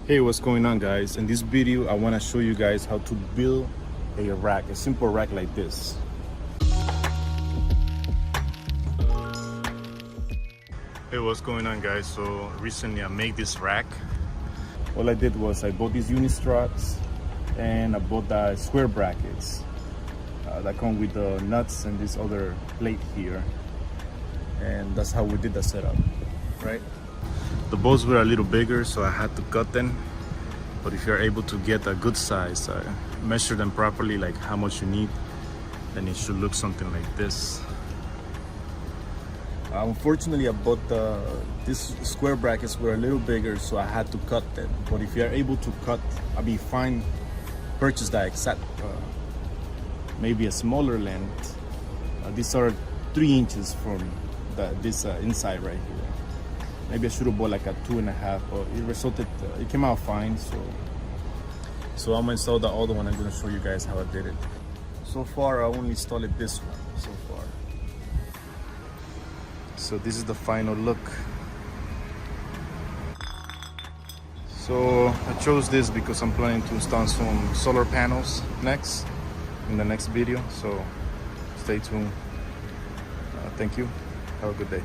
Hey, what's going on, guys? In this video I want to show you guys how to build a rack, a simple rack like this. Hey, what's going on, guys? So recently I made this rack. All I did was I bought these uni struts and I bought the square brackets that come with the nuts and this other plate here, and that's how we did the setup, right? The bolts were a little bigger, so I had to cut them. But if you're able to get a good size, measure them properly, like how much you need, then it should look something like this. Unfortunately, I bought these square brackets were a little bigger, so I had to cut them. But if you're able to cut, purchase the exact, maybe a smaller length. These are 3 inches from this inside right here. Maybe I should have bought like a 2.5, but it came out fine. So I'm gonna install the other one. I'm gonna show you guys how I did it. So far I only installed this one so far. So this is the final look. So I chose this because I'm planning to install some solar panels next, in the next video. So stay tuned. Thank you. Have a good day.